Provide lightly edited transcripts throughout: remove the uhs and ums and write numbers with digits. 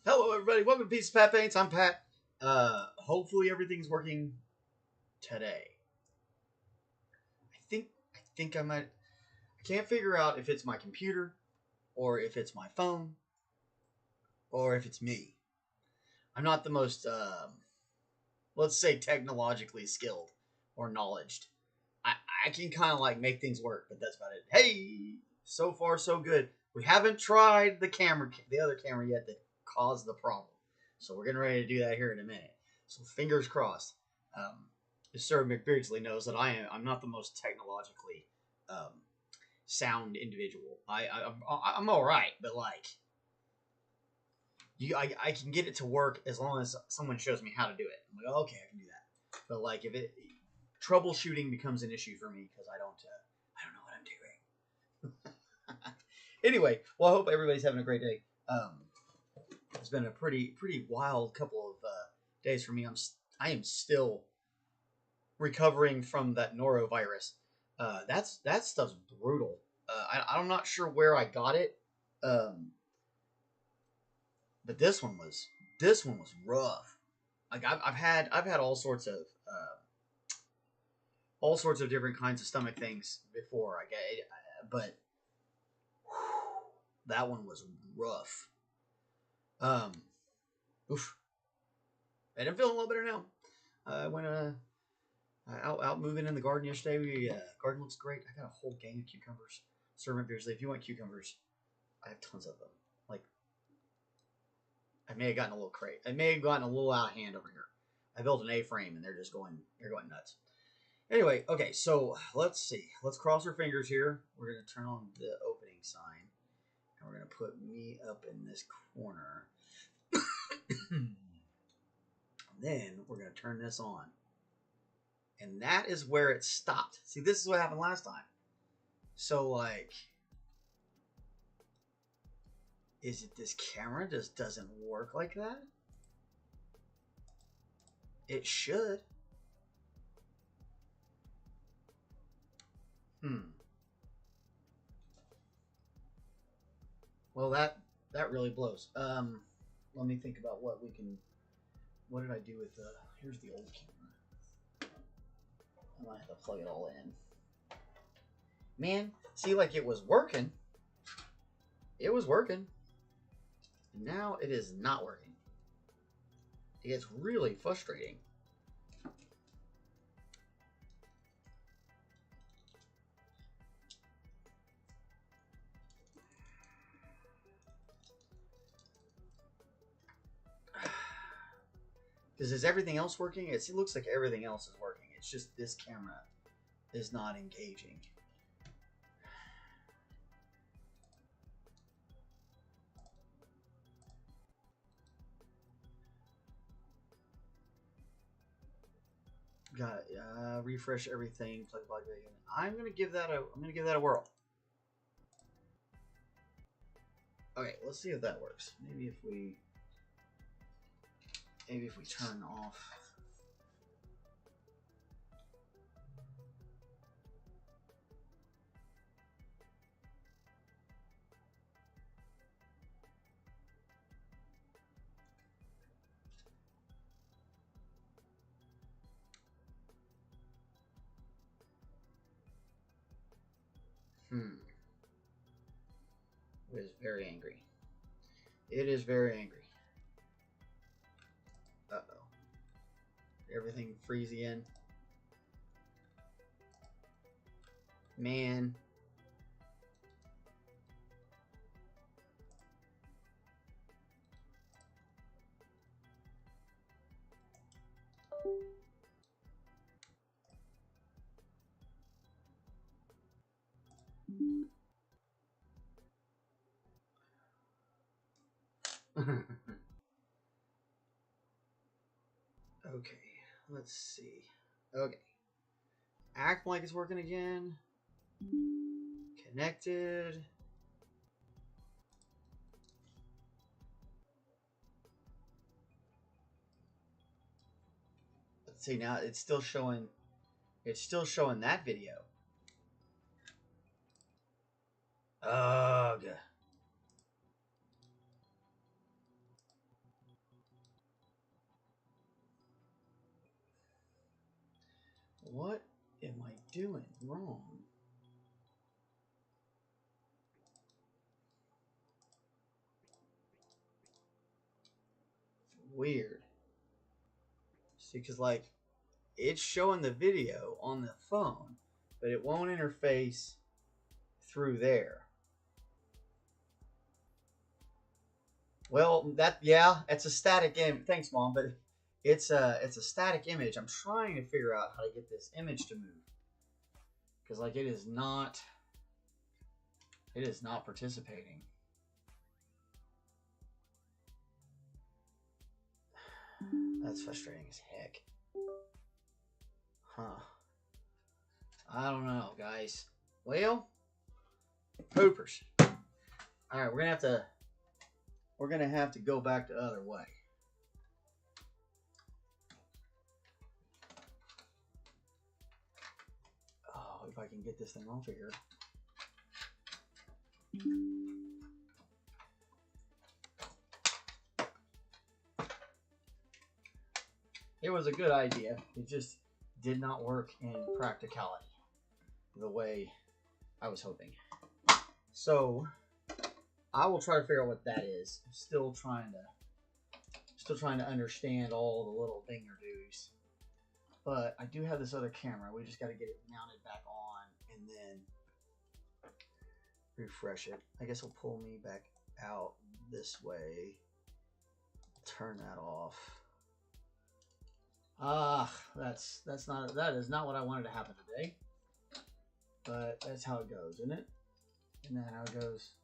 Hello, everybody. Welcome to Piece of Pat Paints. I'm Pat. Hopefully everything's working today. I think I might. I can't figure out if it's my computer, or if it's my phone, or if it's me. I'm not the most, let's say, technologically skilled or knowledged. I can kind of like make things work, but that's about it. Hey, so far so good. We haven't tried the other camera yet that caused the problem. So we're getting ready to do that here in a minute. So fingers crossed. Sir McBeardsly knows that I'm not the most technologically sound individual. I'm all right, but like I can get it to work as long as someone shows me how to do it. I'm like, okay, I can do that. But like if it troubleshooting becomes an issue for me because I don't know what I'm doing. Anyway, well, I hope everybody's having a great day. It's been a pretty wild couple of days for me. I am still recovering from that norovirus. That stuff's brutal. I'm not sure where I got it, but this one was rough. Like I've had all sorts of different kinds of stomach things before. But that one was rough. Oof. And I'm feeling a little better now. I went out moving in the garden yesterday. Garden looks great. I got a whole gang of cucumbers. Sir McBeardsly, if you want cucumbers, I have tons of them. Like, I may have gotten a little crate. I may have gotten a little out of hand over here. I built an A-frame and they're going nuts. Anyway, okay, so let's see. Let's cross our fingers here. We're gonna turn on the opening sign. And we're going to put me up in this corner. Then we're going to turn this on. And that is where it stopped. See, this is what happened last time. So, like, is it this camera just doesn't work like that? It should. Well, that really blows. Let me think about what did I do with here's the old camera. I might have to plug it all in. Man, see, like it was working. It was working. Now it is not working. It's really frustrating. Because is everything else working? It looks like everything else is working. It's just this camera is not engaging. Got it. Refresh everything. Plug again. I'm gonna give that a whirl. Okay, let's see if that works. Maybe if we turn off. It is very angry. It is very angry. Uh-oh. Everything freeze again. Man. Okay, let's see. Okay. Act like it's working again. Connected. Let's see now. It's still showing that video. Ugh. What am I doing wrong? Weird. See, because like it's showing the video on the phone, but it won't interface through there. Well, it's a static image. Thanks, Mom, but it's a static image. I'm trying to figure out how to get this image to move because like it is not participating. That's frustrating as heck. Huh. I don't know, guys. Well, poopers. All right, we're gonna have to go back the other way. Oh, if I can get this thing off of here. It was a good idea. It just did not work in practicality the way I was hoping. So I will try to figure out what that is. I'm still trying to understand all the little dinger-doos. But I do have this other camera. We just got to get it mounted back on and then refresh it. I guess it'll pull me back out this way. Turn that off. That is not what I wanted to happen today. But that's how it goes, isn't it? Isn't that how it goes?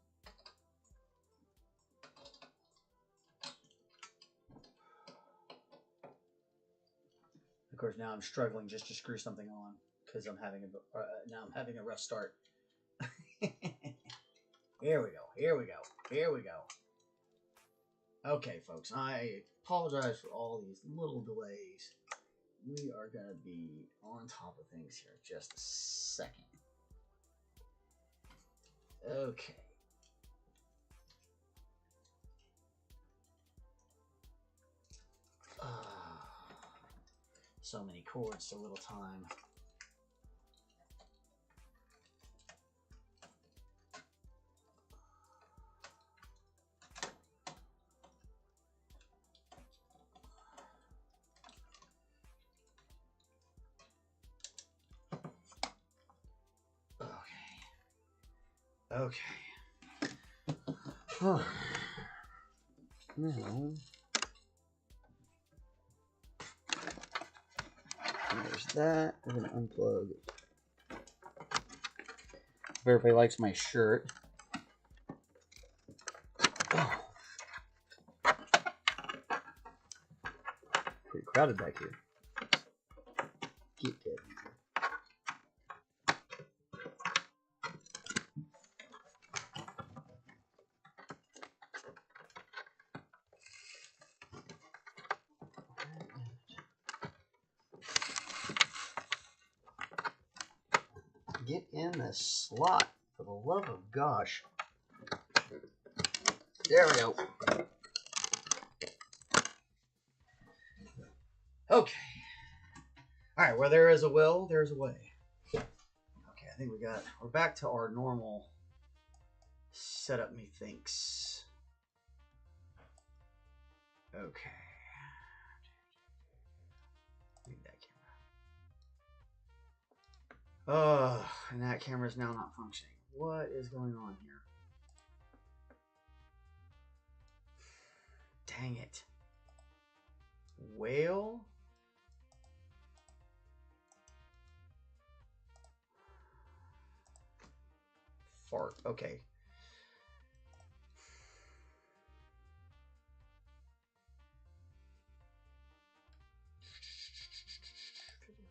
Of course, now I'm struggling just to screw something on because I'm having a rough start. Here we go. Here we go. Here we go. Okay, folks, I apologize for all these little delays. We are going to be on top of things here in just a second. Okay. So many chords, so little time. Okay. Now, there's that. We're going to unplug. If everybody likes my shirt. Oh. Pretty crowded back here. Get it. Get in the slot, for the love of gosh. There we go. Okay. Alright, where there is a will, there's a way. Okay, I think we're back to our normal setup, methinks. Okay. Need that camera. And that camera is now not functioning. What is going on here? Dang it. Whale? Fart. Okay.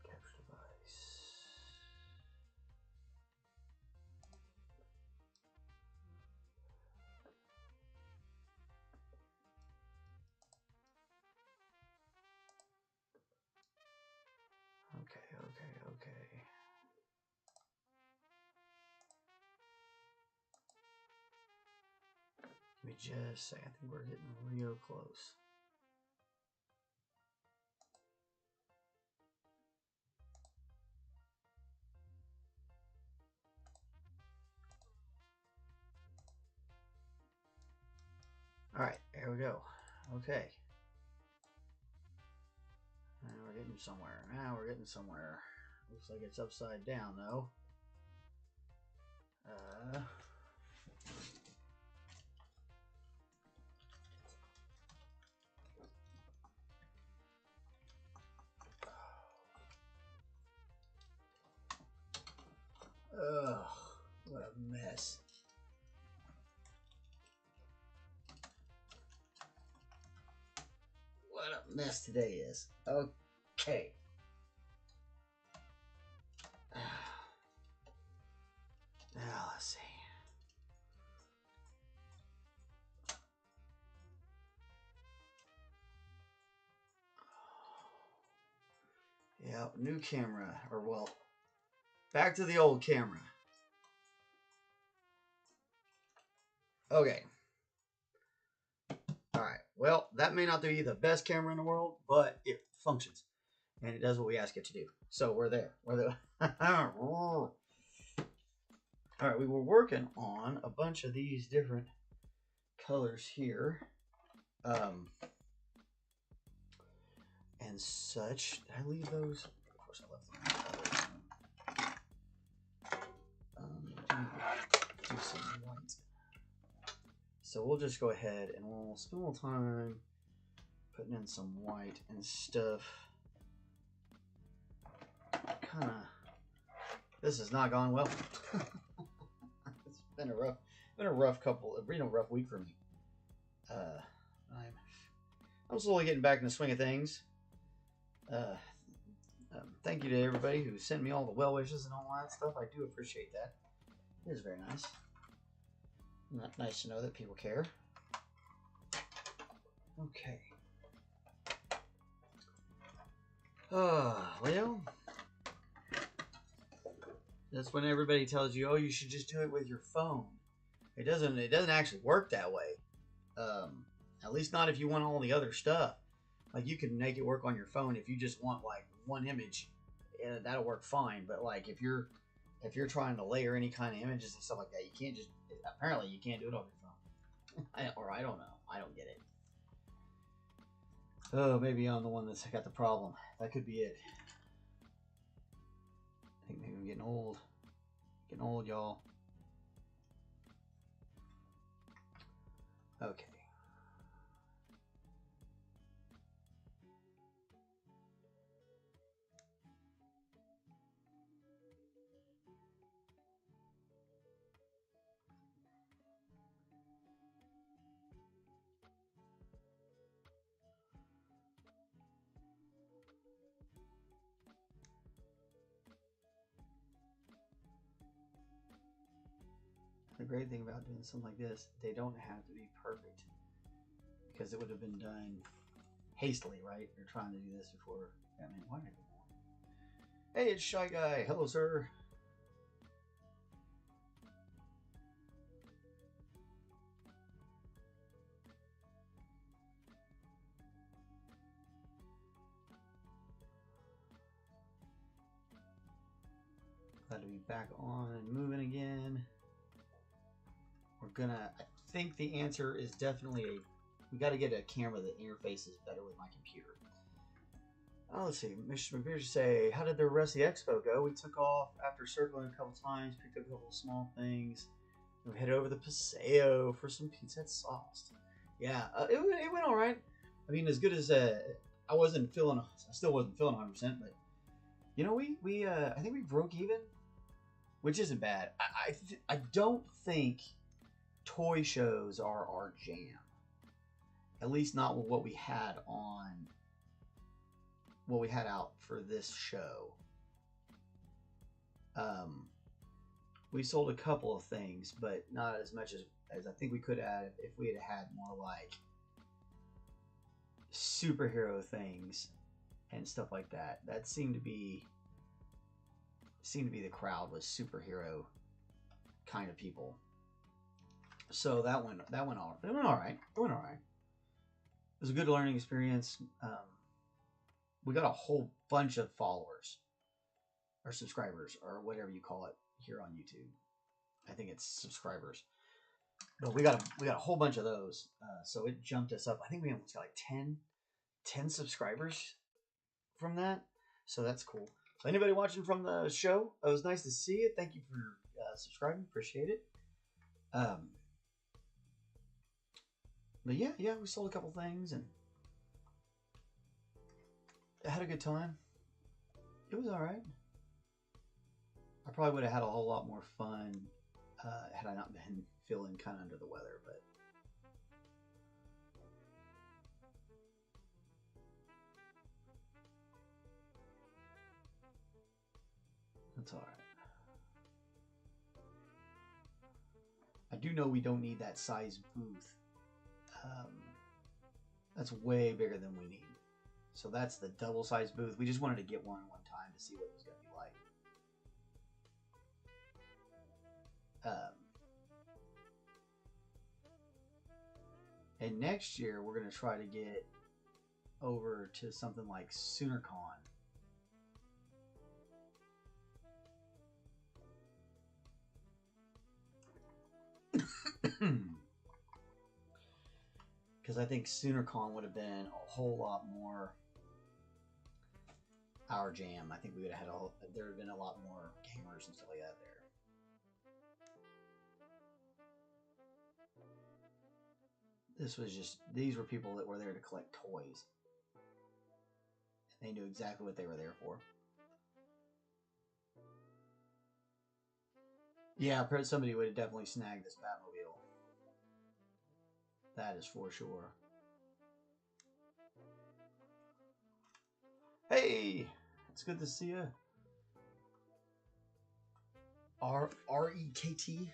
Capture device. Okay. Give me just a second. I think we're getting real close. Alright, there we go. Okay. And we're getting somewhere. Now we're getting somewhere. Looks like it's upside down, though. Ugh, what a mess. What a mess today is. Okay. Now let's see. Yeah, new camera, or well, back to the old camera. Okay. Alright, well, that may not be the best camera in the world, but it functions. And it does what we ask it to do. So we're there. We're there. Alright, we were working on a bunch of these different colors here. And such. Did I leave those? Of course I left them. Do some white. So we'll just go ahead and we'll spend a little time putting in some white and stuff. Kinda. This has not gone well. It's been a rough rough week for me. I'm slowly getting back in the swing of things. Thank you to everybody who sent me all the well wishes and all that stuff. I do appreciate that. It is very nice. Nice to know that people care. Okay. Well, that's when everybody tells you, oh, you should just do it with your phone. It doesn't actually work that way. At least not if you want all the other stuff. Like, you can make it work on your phone if you just want like one image. That'll work fine. But like if you're trying to layer any kind of images and stuff like that, you can't just, apparently you can't do it on your phone. Or I don't know. I don't get it. Oh, maybe I'm the one that's got the problem. That could be it. I think maybe I'm getting old. Getting old, y'all. Okay. The great thing about doing something like this, they don't have to be perfect, because it would have been done hastily, right? They're trying to do this before Batman. Why did I go on? Hey, it's Shy Guy. Hello, sir. Glad to be back on and moving again. We're gonna, I think the answer is definitely we got to get a camera that interfaces better with my computer. Oh, let's see. Mr. McBeardsly say, how did the rest of the expo go? We took off after circling a couple times, picked up a couple of small things. We headed over to Paseo for some pizza and sauce. Yeah, it went all right. I mean, as good as I still wasn't feeling 100%, but you know, we I think we broke even, which isn't bad. I don't think toy shows are our jam. At least not with what we had out for this show. We sold a couple of things, but not as much as I think we could have if we had more like superhero things and stuff like that. That seemed to be the crowd was superhero kind of people. So that went all right. It went all right. It was a good learning experience. We got a whole bunch of followers or subscribers or whatever you call it here on YouTube. I think it's subscribers. But we got a whole bunch of those. So it jumped us up. I think we almost got like 10 subscribers from that. So that's cool. So anybody watching from the show, it was nice to see it. Thank you for subscribing. Appreciate it. But yeah, we sold a couple things and I had a good time. It was all right. I probably would have had a whole lot more fun had I not been feeling kind of under the weather, but that's all right. I do know we don't need that size booth. That's way bigger than we need. So that's the double size booth. We just wanted to get one time to see what it was going to be like. And next year we're going to try to get over to something like SoonerCon. Because I think SoonerCon would have been a whole lot more our jam. I think we would have had there would have been a lot more gamers and stuff like that there. These were people that were there to collect toys. And they knew exactly what they were there for. Yeah, somebody would have definitely snagged this Batmobile. That is for sure. Hey, it's good to see you. R-E-K-T.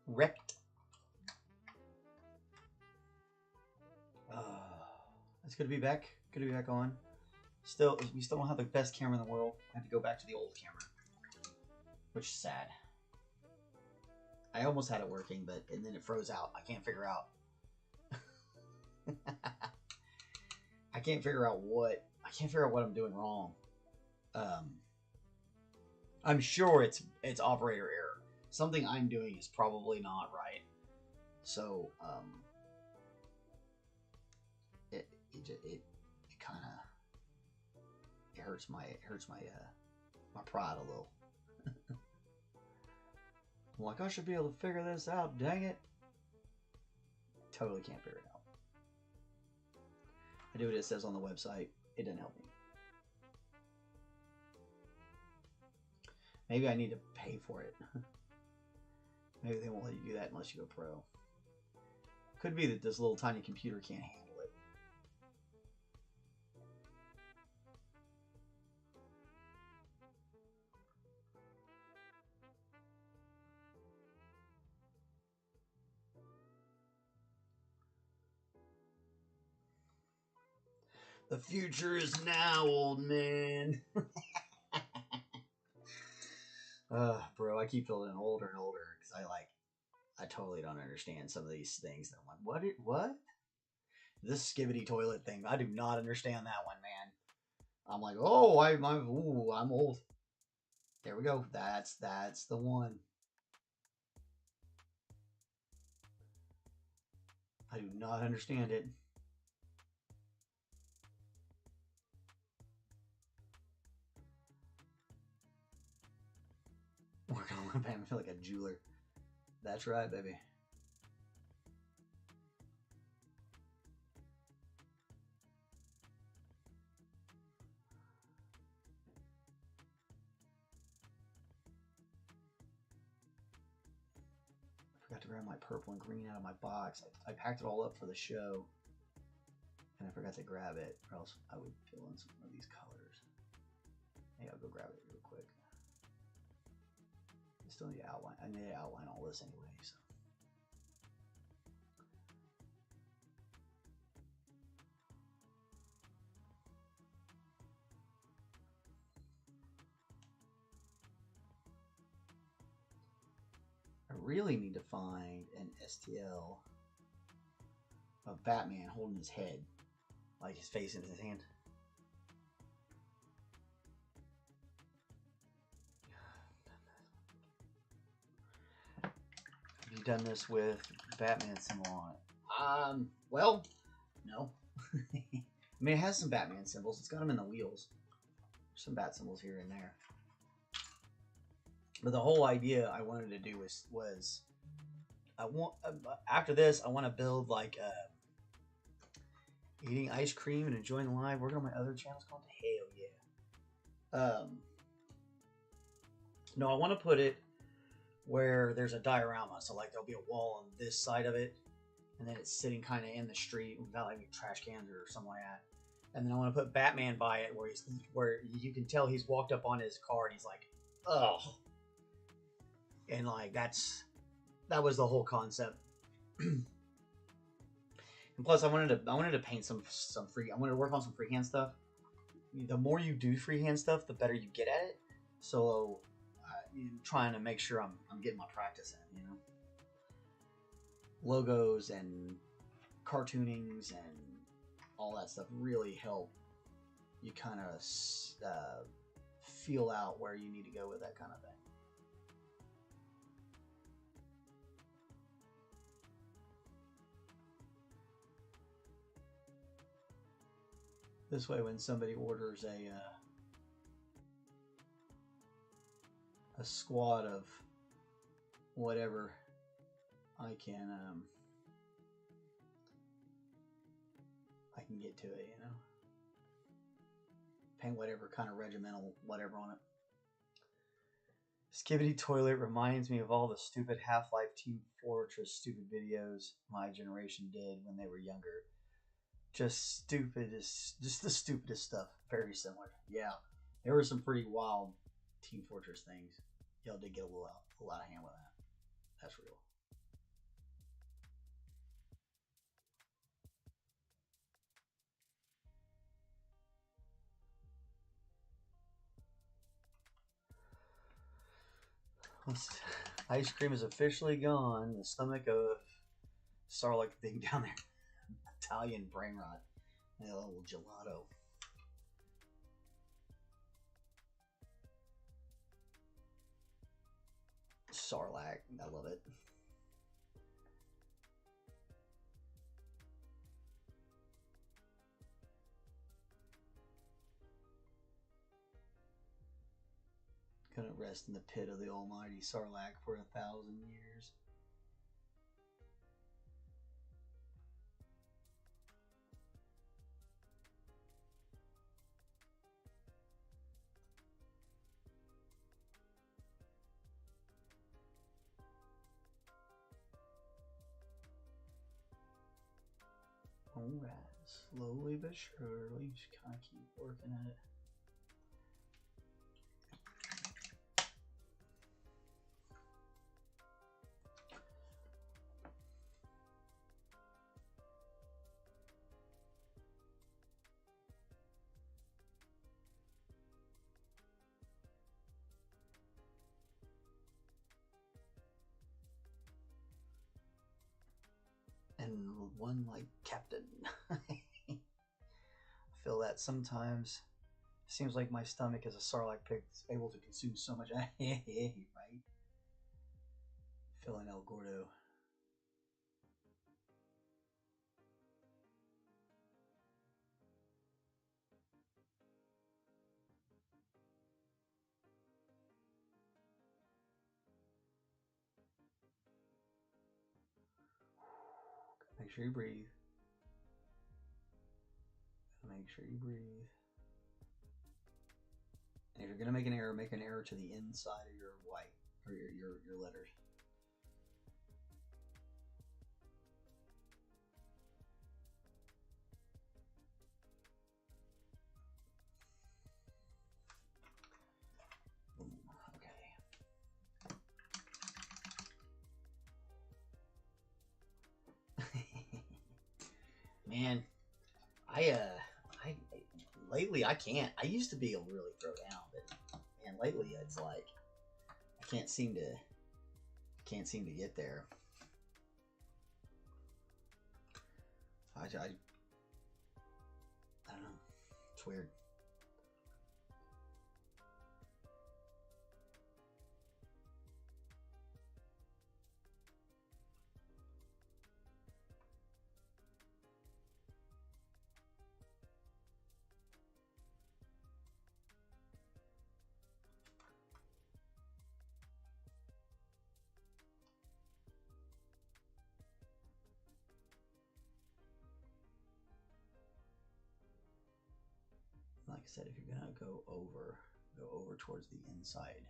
Wrecked. It's good to be back. Good to be back on. We still don't have the best camera in the world. I had to go back to the old camera, which is sad. I almost had it working, and then it froze out. I can't figure out. I can't figure out what I'm doing wrong. I'm sure it's operator error. Something I'm doing is probably not right. So it kind of hurts my pride a little. I'm like, I should be able to figure this out. Dang it! Totally can't figure it out. I do what it says on the website. It didn't help me. Maybe I need to pay for it. Maybe they won't let you do that unless you go pro. Could be that this little tiny computer can't handle it. The future is now, old man. Bro, I keep feeling older and older because I totally don't understand some of these things. I'm like, what? This skibbity toilet thing, I do not understand that one, man. I'm like, oh, I'm old. There we go. That's the one. I do not understand it. Working on my Batman, I feel like a jeweler. That's right, baby. I forgot to grab my purple and green out of my box. I packed it all up for the show, and I forgot to grab it, or else I would fill in some of these colors. Hey, I'll go grab it real quick. I still need to outline. I need to outline all this anyway, so. I really need to find an STL of Batman holding his head, like his face in his hand. Have you done this with Batman symbol on it? Well, no. I mean, it has some Batman symbols. It's got them in the wheels. There's some bat symbols here and there. But the whole idea I wanted to do was I want after this I want to build like eating ice cream and enjoying the live. Working on my other channels called hell yeah. No, I want to put it where there's a diorama. So like there'll be a wall on this side of it, and then it's sitting kind of in the street without like trash cans or something like that. And then I want to put Batman by it where you can tell he's walked up on his car and he's like, oh. And like that was the whole concept. And plus I wanted to paint some free. I wanted to work on some freehand stuff. The more you do freehand stuff, the better you get at it. So trying to make sure I'm getting my practice in, you know. Logos and cartoonings and all that stuff really help you kind of feel out where you need to go with that kind of thing. This way, when somebody orders a squad of whatever, I can get to it, you know. Paint whatever kind of regimental whatever on it. Skibidi Toilet reminds me of all the stupid Half-Life Team Fortress stupid videos my generation did when they were younger. Just just the stupidest stuff. Very similar. Yeah, there were some pretty wild Team Fortress things. Y'all did get a little out of hand with that. That's real. Ice cream is officially gone. The stomach of Sarlacc thing down there. Italian brain rot. And a little gelato. Sarlacc. I love it. Gonna rest in the pit of the almighty Sarlacc for 1,000 years. Alright, slowly but surely, just kind of keep working at it. And one like Captain. I feel that sometimes. Seems like my stomach as a Sarlacc pig is able to consume so much. Right? Feeling El Gordo. sure you breathe. Make sure you breathe. And if you're gonna make an error to the inside of your white or your letters. Man, I lately I can't. I used to be able to really throw down, but man, lately it's like I can't seem to get there. I don't know. It's weird. Like I said, if you're gonna go over towards the inside.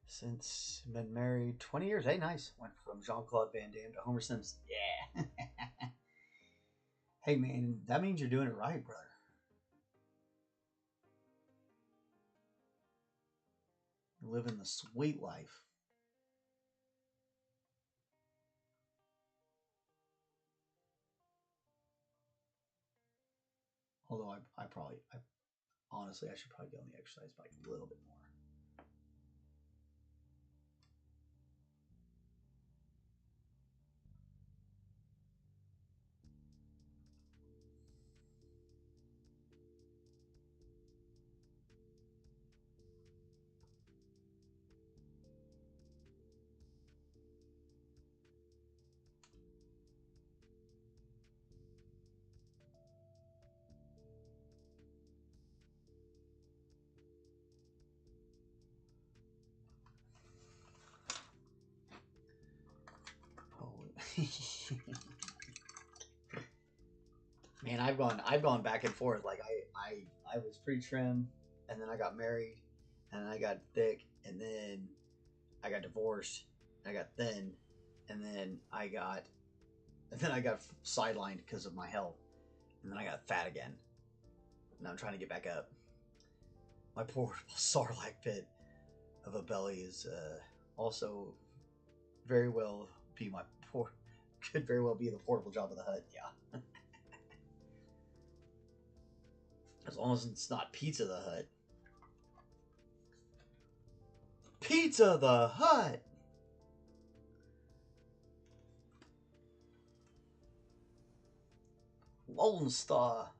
Since been married 20 years. Hey, nice. Went from Jean-Claude Van Damme to Homer Simpson. Yeah. Hey, man, that means you're doing it right, brother. You're living the sweet life. Although I honestly, I should probably get on the exercise bike a little bit more. Man, I've gone back and forth. Like I was pretty trim, and then I got married, and then I got thick, and then I got divorced, and I got thin, and then I got sidelined because of my health, and then I got fat again. Now I'm trying to get back up. My poor Sarlacc pit of a belly is also very well be my poor. Could very well be the portable job of the hut. Yeah. As long as it's not Pizza the Hut. Pizza the Hut! Lone Star.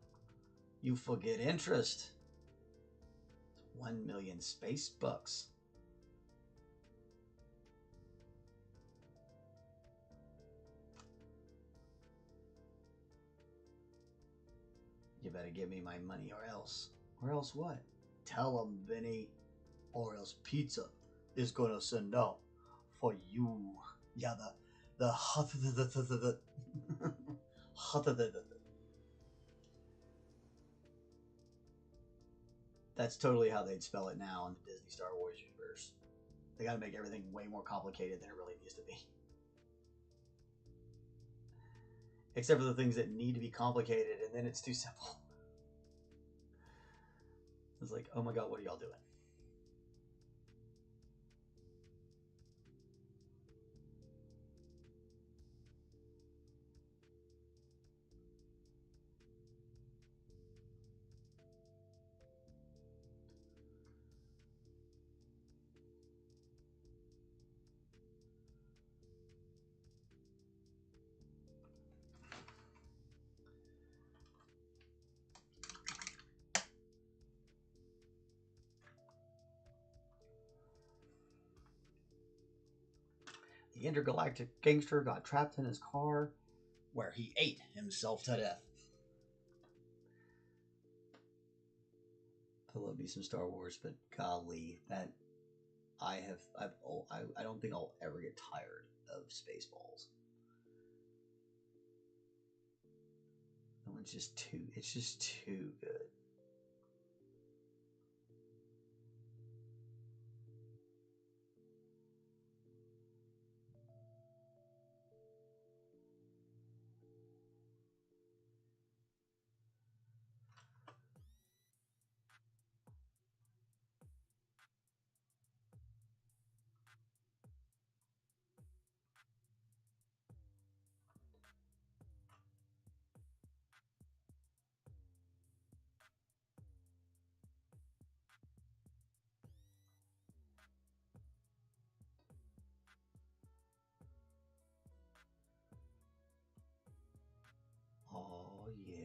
You forget interest. 1 million space bucks. You better give me my money or else. Or else what? Tell him, Vinny. Or else Pizza is gonna send out for you. Yeah, the That's totally how they'd spell it now in the Disney Star Wars universe. They gotta make everything way more complicated than it really needs to be. Except for the things that need to be complicated, and then it's too simple. It's like, oh my god, what are y'all doing? The intergalactic gangster got trapped in his car, where he ate himself to death. I love me some Star Wars, but golly, that I don't think I'll ever get tired of Spaceballs. That one's just too. It's just too good. Oh yeah.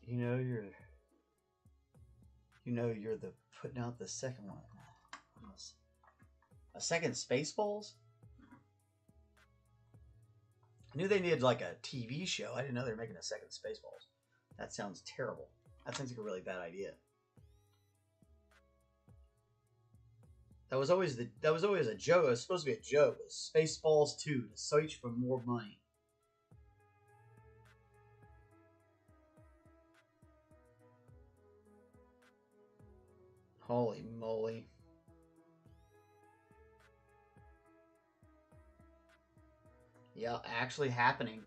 You're the putting out the second one. A second Spaceballs? I knew they needed like a TV show. I didn't know they were making a second Spaceballs. That sounds terrible. That sounds like a really bad idea. That was always a joke. It was supposed to be a joke. It was Spaceballs 2 to search for more money. Holy moly. Yeah, actually happening.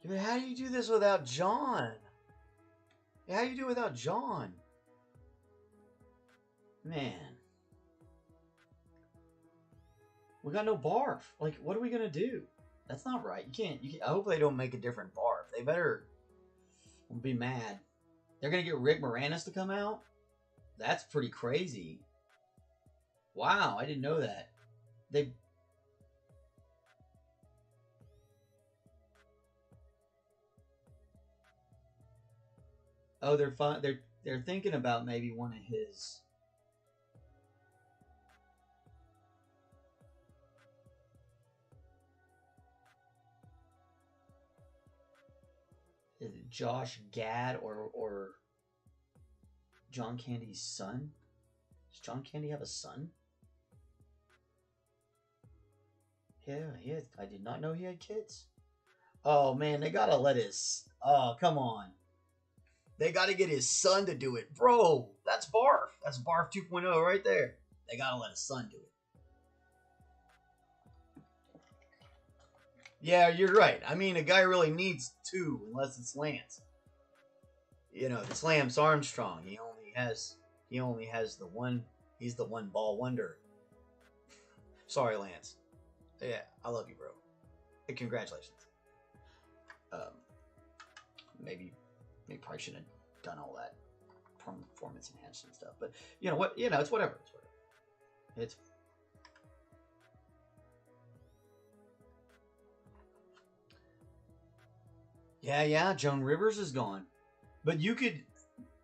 Dude, how do you do this without John? How do you do it without John? Man. We got no Barf. Like, what are we going to do? That's not right. You can't. I hope they don't make a different Barf. They better be mad. They're going to get Rick Moranis to come out? That's pretty crazy. Wow, I didn't know that. Oh, they're fun. They're thinking about maybe one of his. Is it Josh Gad or John Candy's son? Does John Candy have a son? Yeah, I did not know he had kids. Oh man, they gotta let his. Oh, come on. They gotta get his son to do it, bro. That's Barf. That's Barf 2.0 right there. They gotta let his son do it. Yeah, you're right. I mean, a guy really needs two, unless it's Lance. You know, it's Lance Armstrong. He only has the one. He's the one ball wonder. Sorry, Lance. Yeah, I love you, bro. And congratulations. Maybe probably shouldn't have done all that performance enhancement stuff. But you know what? It's whatever. It's yeah. Joan Rivers is gone, but you could.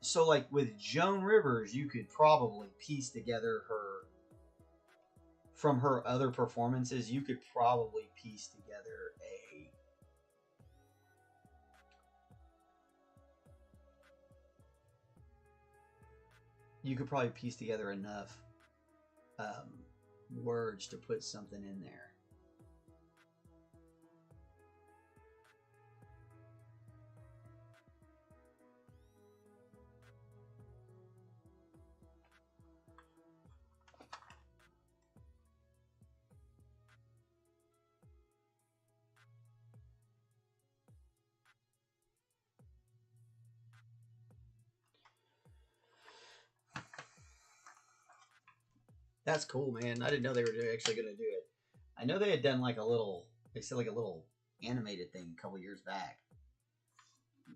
So like with Joan Rivers, you could probably piece together from her other performances. You could probably piece together enough words to put something in there. That's cool, man. I didn't know they were actually going to do it. I know they had done like they said like a little animated thing a couple years back.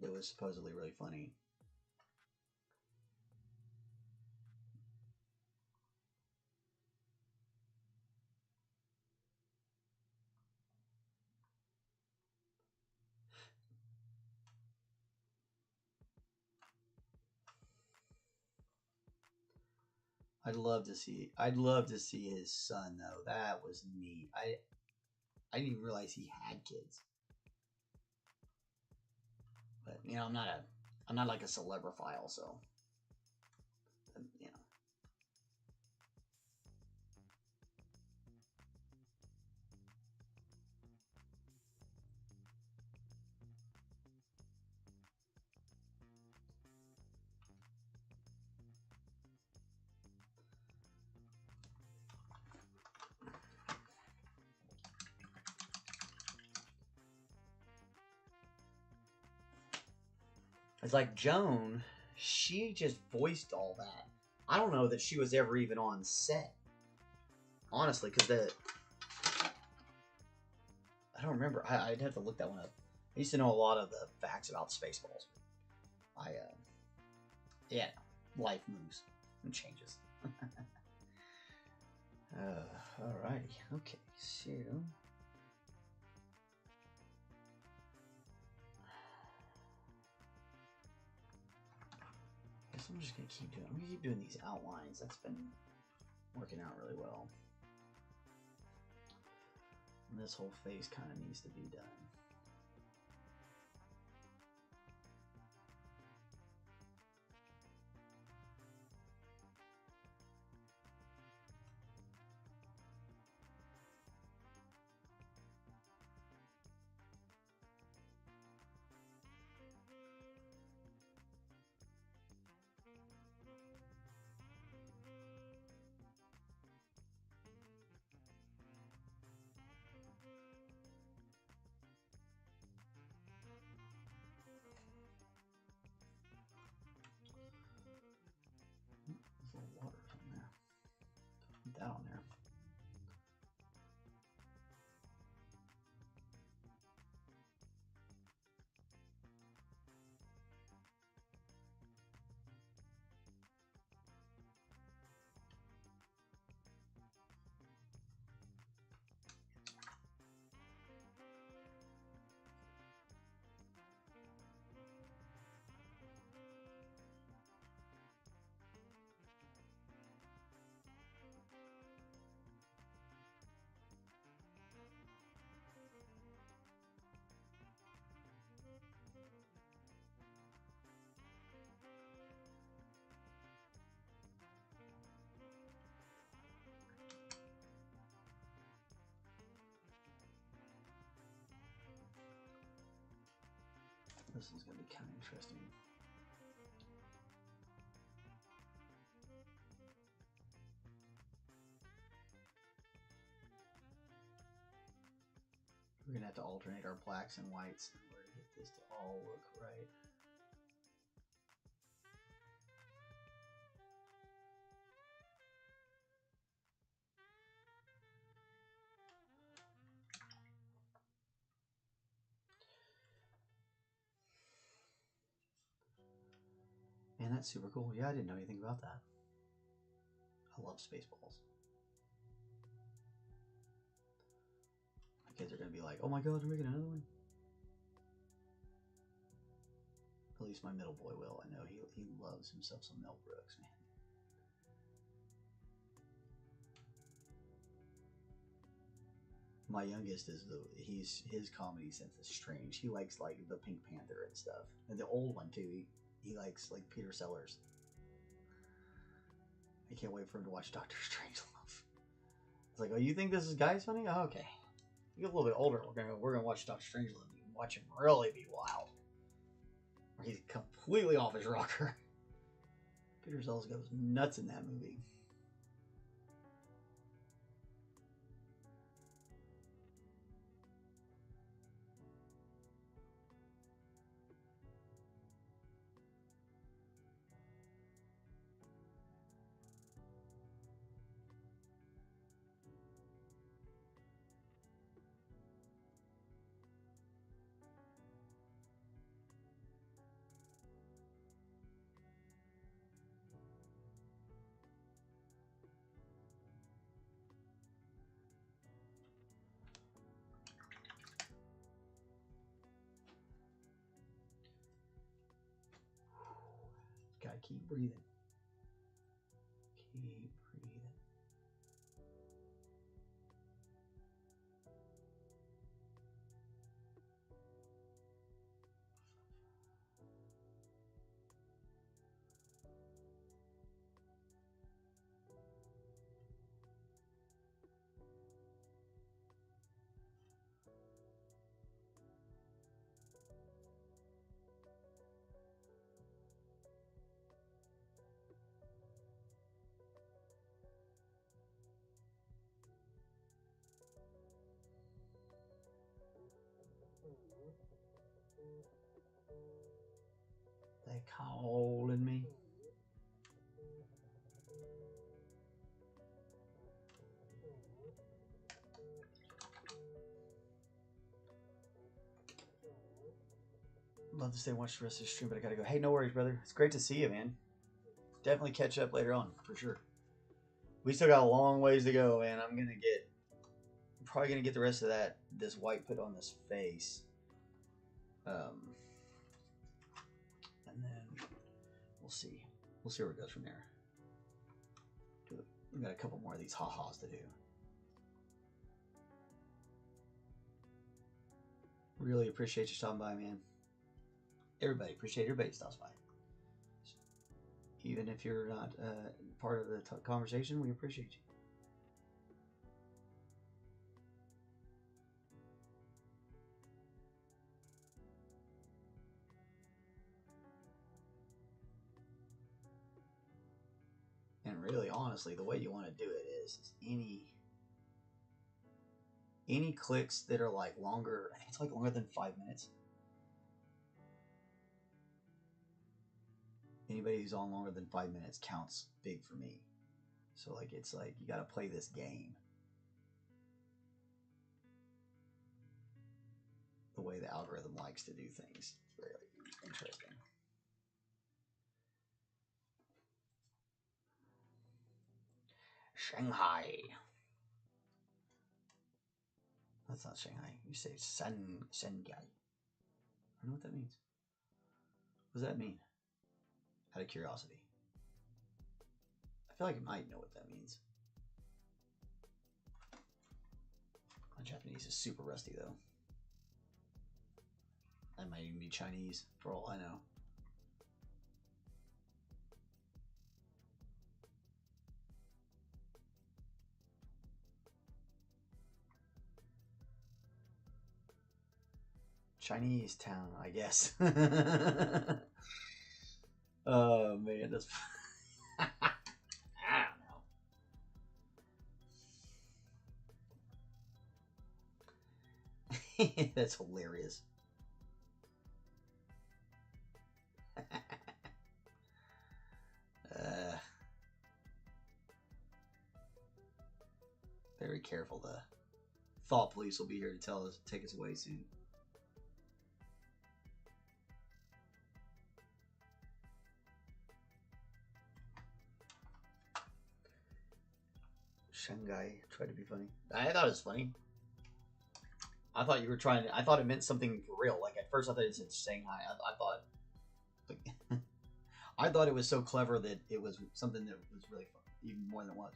That was supposedly really funny. I'd love to see his son though. That was neat. I didn't even realize he had kids. But you know, I'm not like a celebrifile, so you know. It's like Joan, she just voiced all that. I don't know that she was ever even on set, honestly, because I don't remember. I'd have to look that one up. I used to know a lot of the facts about Spaceballs. Yeah, life moves and changes. Alrighty, okay, so. Guess I'm just gonna keep doing these outlines. That's been working out really well. And this whole face kind of needs to be done. There's a little water on there. Put that on there. This is going to be kind of interesting. We're going to have to alternate our blacks and whites in order to get this to all look right. Man, that's super cool. Yeah, I didn't know anything about that. I love Spaceballs. My kids are going to be like, oh my god, they're making another one. At least my middle boy will. I know he loves himself some Mel Brooks, man. My youngest is his comedy sense is strange. He likes like the Pink Panther and stuff, and the old one too. He likes like Peter Sellers. I can't wait for him to watch Doctor Strangelove. It's like, oh, you think this guy's funny? Oh, okay. You get a little bit older, we're gonna watch Doctor Strangelove. You can watch him really be wild. Or he's completely off his rocker. Peter Sellers goes nuts in that movie. Gotta keep breathing. Keep They calling me. Love to stay and watch the rest of the stream, but I gotta go. Hey, no worries, brother. It's great to see you, man. Definitely catch up later on, for sure. We still got a long ways to go, man. I'm probably gonna get the rest of this white put on this face. And then we'll see. We'll see where it goes from there. We've got a couple more of these ha-has to do. Really appreciate you stopping by, man. Appreciate everybody stops by. Even if you're not part of the conversation, we appreciate you. And really, honestly, the way you want to do it is any clicks that are like longer. I think it's like longer than 5 minutes. Anybody who's on longer than 5 minutes counts big for me. So like it's like you got to play this game the way the algorithm likes to do things. It's really interesting. Shanghai. That's not Shanghai. You say Shanghai. I don't know what that means. What does that mean? Out of curiosity. I feel like I might know what that means. My Japanese is super rusty though. That might even be Chinese for all I know. Chinese town, I guess. Oh man, that's I don't know. That's hilarious. Very careful. The thought police will be here to take us away soon. Shanghai tried to be funny. I thought it was funny. I thought you were trying to. I thought it meant something for real. Like at first, I thought it said Shanghai. I thought. Like, I thought it was so clever that it was something that was really fun, even more than it was.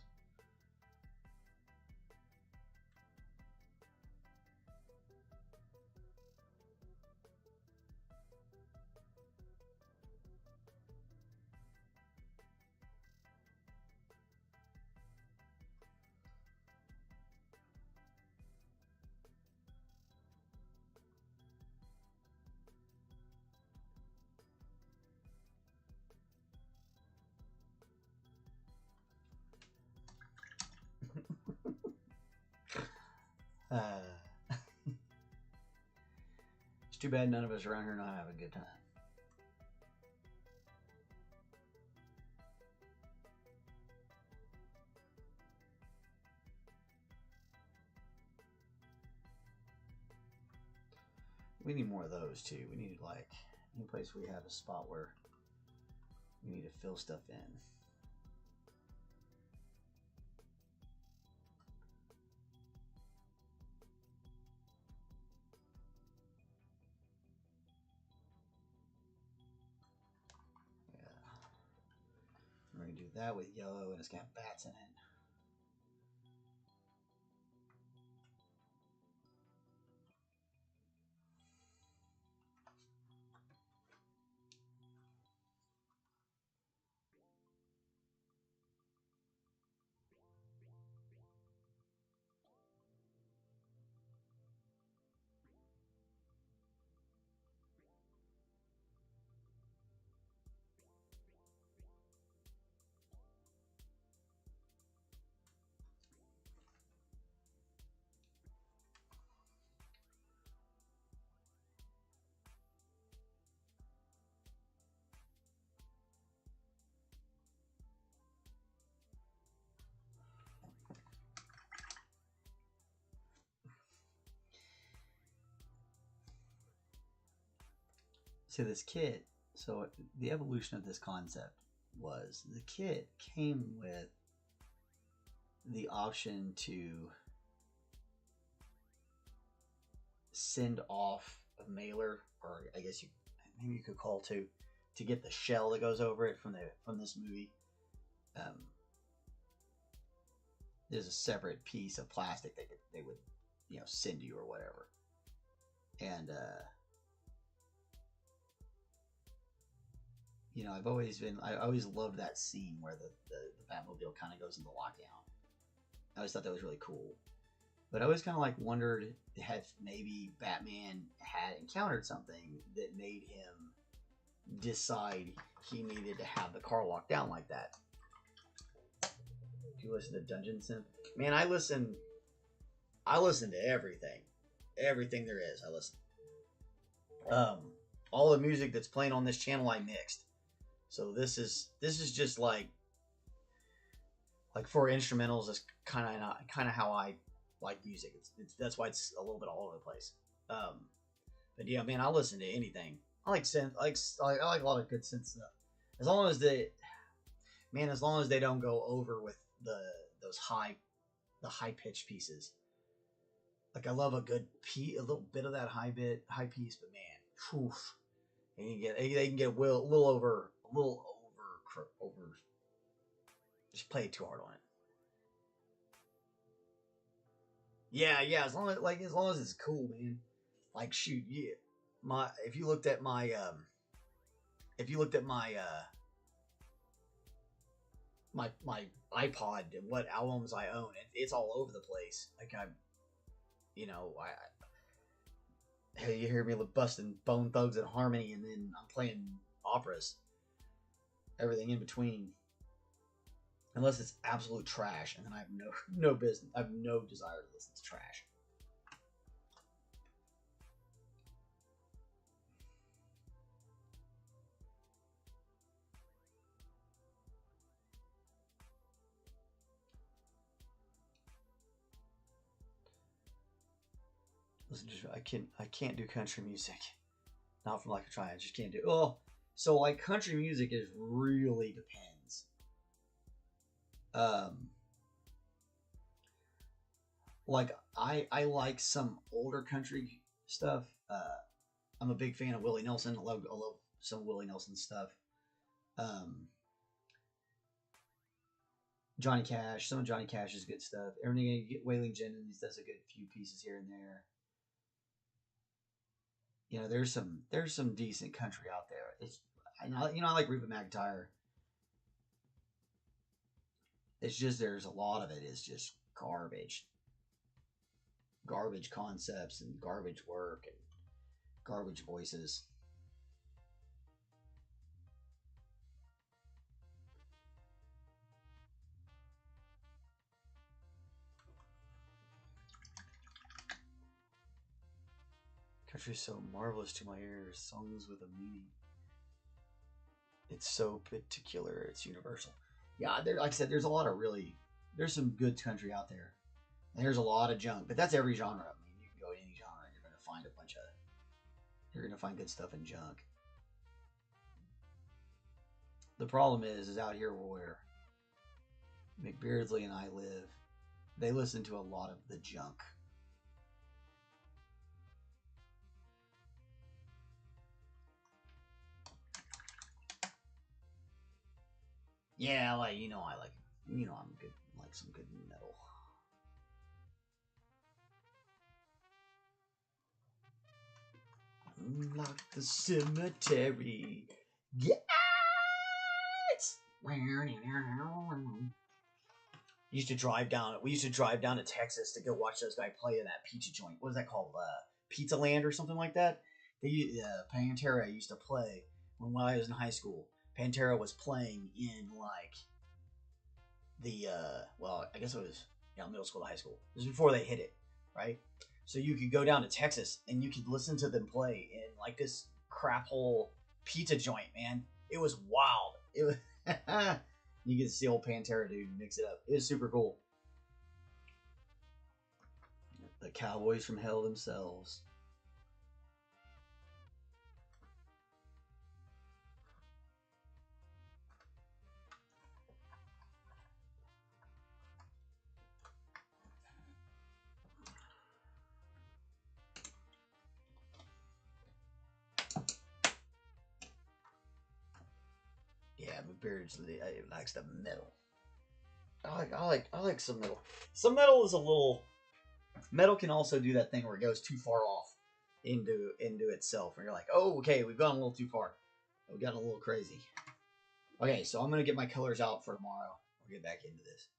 It's too bad none of us around here not having a good time. We need more of those too. We need like any place we have a spot where we need to fill stuff in. We're going to do that with yellow, and it's got bats in it. to this kit. So the evolution of this concept was the kit came with the option to send off a mailer, or I guess maybe you could call to get the shell that goes over it from this movie. There's a separate piece of plastic that they would send you or whatever, and I always loved that scene where the Batmobile kind of goes into lockdown. I always thought that was really cool. But I always kind of like wondered if maybe Batman had encountered something that made him decide he needed to have the car locked down like that. Do you listen to Dungeon Synth? Man, I listen to everything. Everything there is, I listen. All the music that's playing on this channel I mixed. So this is just like for instrumentals, is kind of how I like music. That's why it's a little bit all over the place. But yeah, man, I listen to anything. I like synth. I like a lot of good synth stuff. As long as they don't go over with the high pitched pieces. Like I love a little bit of that high piece, but man, oof, they can get a little over. Just play it too hard on it. Yeah. As long as it's cool, man. Like shoot, yeah. If you looked at my my iPod and what albums I own, it's all over the place. Like you hear me busting Bone Thugs and Harmony, and then I'm playing operas. Everything in between. Unless it's absolute trash, and then I have no business. I have no desire to listen to trash. Listen, I can't do country music. Not from like a try. I just can't do. Oh, so like country music is really depends. Like I like some older country stuff. I'm a big fan of Willie Nelson. I love some Willie Nelson stuff. Johnny Cash. Some of Johnny Cash's good stuff. Everything. Waylon Jennings does a good few pieces here and there. There's some decent country out there. I like Reba McEntire. It's just there's a lot of it is just garbage concepts and garbage work and garbage voices. Country is so marvelous to my ears, songs with a meaning. It's so particular, it's universal. Yeah, like I said, there's some good country out there. And there's a lot of junk, but that's every genre. I mean, you can go to any genre and you're going to find good stuff in junk. The problem is out here where McBeardsly and I live, they listen to a lot of the junk. Yeah, I'm good. Like some good metal. Unlock the cemetery. Yes! We used to drive down to Texas to go watch those guys play in that pizza joint. What is that called? Pizza Land or something like that. Pantera used to play when I was in high school. Pantera was playing in like the I guess it was middle school to high school. It was before they hit it, right? So you could go down to Texas and you could listen to them play in like this crap hole pizza joint, man. It was wild. It was you get to see old Pantera dude mix it up. It was super cool. The Cowboys from Hell themselves. McBeardsly likes the metal. I like some metal. Some metal is a little. Metal can also do that thing where it goes too far off into itself, and you're like, oh, okay, we've gone a little too far. We've gotten a little crazy. Okay, so I'm gonna get my colors out for tomorrow. We'll get back into this.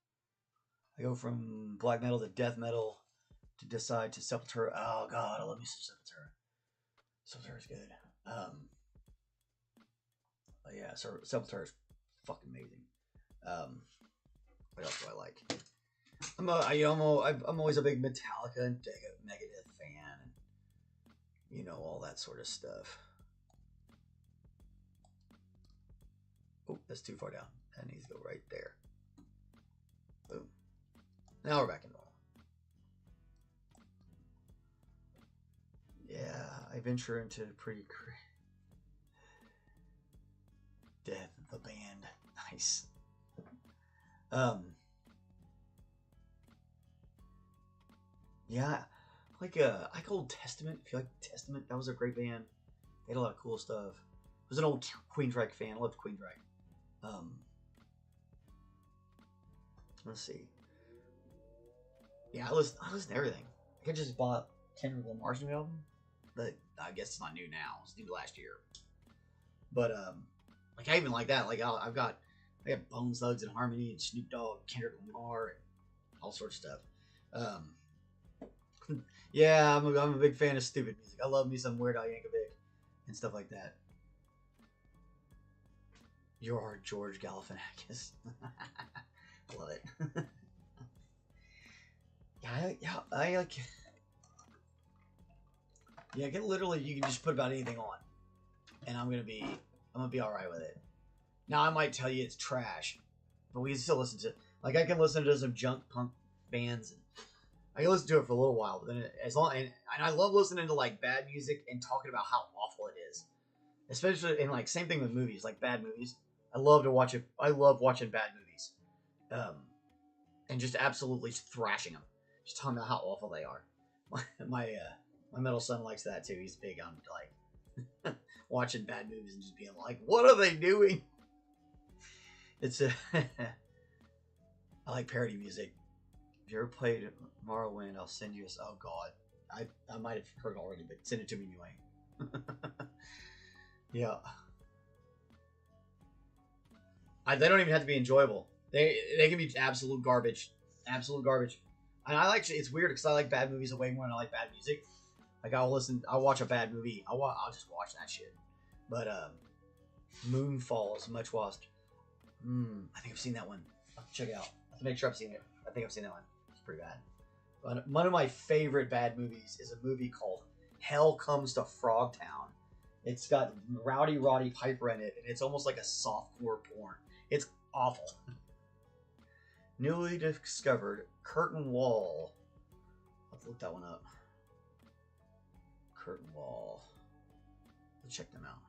I go from black metal to death metal to decide to Sepultura. Oh god, I love me some Sepultura. Sepultura's good. But yeah, so Sepultura is fucking amazing. What else do I like? I'm always a big Metallica and Megadeth fan, and you know, all that sort of stuff. Oh, that's too far down. That needs to go right there. Boom. Now we're back in normal. Yeah, I venture into pretty Death, the band. Nice. Yeah, like Old Testament. If you like Testament, that was a great band. They had a lot of cool stuff. I was an old Queensryche fan. I loved Queensryche. Let's see. Yeah, I listen to everything. I just bought Kendrick Lamar's new album, but I guess it's not new now. It's new last year. But like I even like that. Like I have Bone Thugs and Harmony and Snoop Dogg, Kendrick Lamar, and all sorts of stuff. Yeah, I'm a big fan of stupid music. I love me some Weird Al Yankovic and stuff like that. You're George Galifianakis. I love it. I like. Yeah, literally, you can just put about anything on, and I'm gonna be all right with it. Now I might tell you it's trash, but we can still listen to. Like I can listen to some junk punk bands, and I can listen to it for a little while. But then and I love listening to like bad music and talking about how awful it is, especially in like same thing with movies, like bad movies. I love to watch it. I love watching bad movies, and just absolutely thrashing them, just talking about how awful they are. My middle son likes that too. He's big on like watching bad movies and just being like, "What are they doing?" It's a I like parody music. If you ever played Morrowind, I'll send you a. Oh God, I might have heard it already, but send it to me anyway. Yeah. They don't even have to be enjoyable. They can be absolute garbage. Absolute garbage. And it's weird because I like bad movies way more than I like bad music. Like I'll watch a bad movie. I'll just watch that shit. But Moonfall is much watched. I think I've seen that one. I'll check it out. I have to make sure I've seen it. I think I've seen that one. It's pretty bad. But one of my favorite bad movies is a movie called Hell Comes to Frogtown. It's got Rowdy Roddy Piper in it, and it's almost like a softcore porn. It's awful. Newly discovered Curtain Wall. I'll have to look that one up. Curtain Wall. Let's check them out.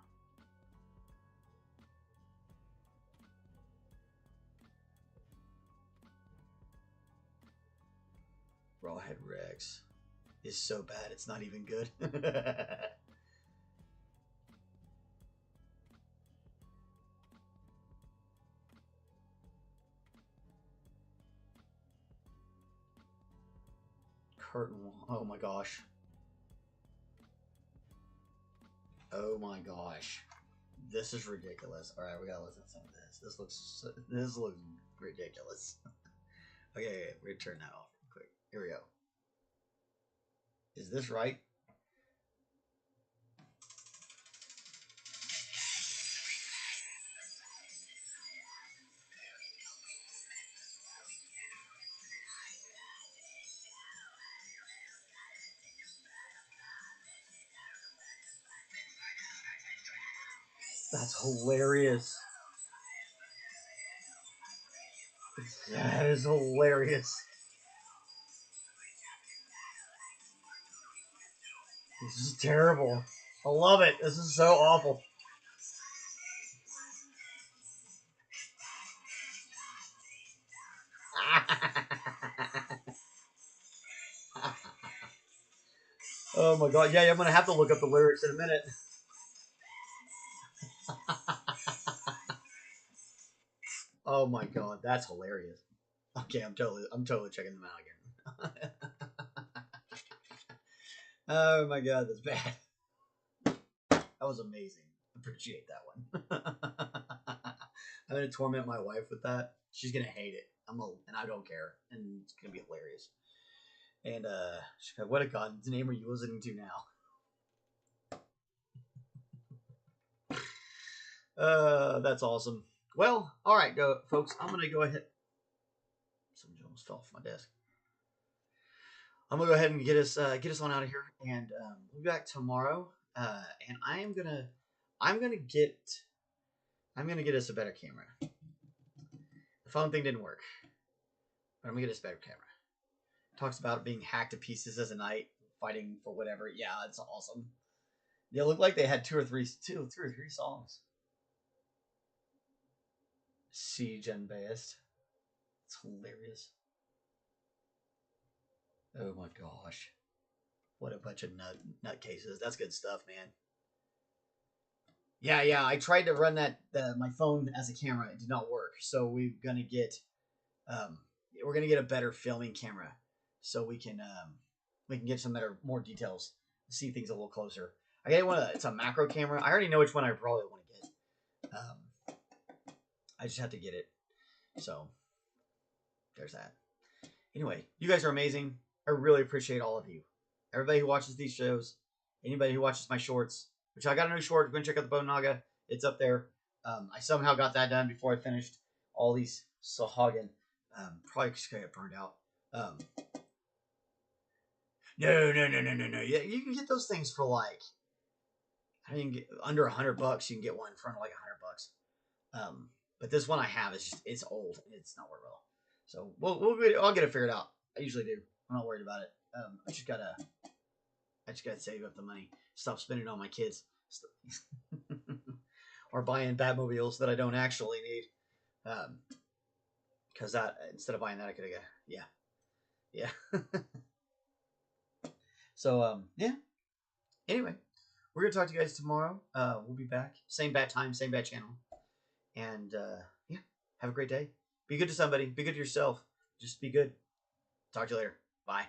Rawhead Rex is so bad it's not even good. Curtain Wall. Oh my gosh. Oh my gosh. This is ridiculous. All right, we gotta listen to some of this. This looks ridiculous. Okay, we're gonna turn that off real quick. Here we go. Is this right? That's hilarious. That is hilarious. This is terrible. I love it. This is so awful. Oh my god. Yeah, I'm going to have to look up the lyrics in a minute. Oh my god, that's hilarious. Okay, I'm totally checking them out again. Oh my god, that's bad. That was amazing. Appreciate that one. I'm gonna torment my wife with that. She's gonna hate it. And I don't care, and it's gonna be hilarious. And she's like, "What a god's name are you listening to now?" That's awesome. Well, all right, folks. I'm gonna go ahead. Something almost fell off my desk. I'm gonna go ahead and get us on out of here, and we'll be back tomorrow. And I'm gonna get us a better camera. The phone thing didn't work, but I'm gonna get us a better camera. Talks about being hacked to pieces as a knight, fighting for whatever. Yeah, it's awesome. They look like they had two or three songs. Siege and Best. It's hilarious. Oh my gosh. What a bunch of nutcases. That's good stuff, man. Yeah. I tried to run my phone as a camera. It did not work. So we're gonna get a better filming camera, so we can get some more details, see things a little closer. I get one. It's a macro camera. I already know which one I probably want to get. I just have to get it. So there's that. Anyway, you guys are amazing. I really appreciate all of you. Everybody who watches these shows, anybody who watches my shorts, which I got a new short. Go and check out the Bone Naga. It's up there. I somehow got that done before I finished all these Sahagin. Probably just gonna get burned out. No. Yeah, you can get those things for like, I mean, under $100. You can get one for like $100. But this one I have is it's old and it's not working well. So I'll get it figured out. I usually do. I'm not worried about it. I just gotta save up the money. Stop spending on my kids. Or buying Batmobiles that I don't actually need. Because instead of buying that, I could have yeah. So yeah. Anyway, we're gonna talk to you guys tomorrow. We'll be back. Same bat time, same bat channel. And yeah, have a great day. Be good to somebody. Be good to yourself. Just be good. Talk to you later. Bye.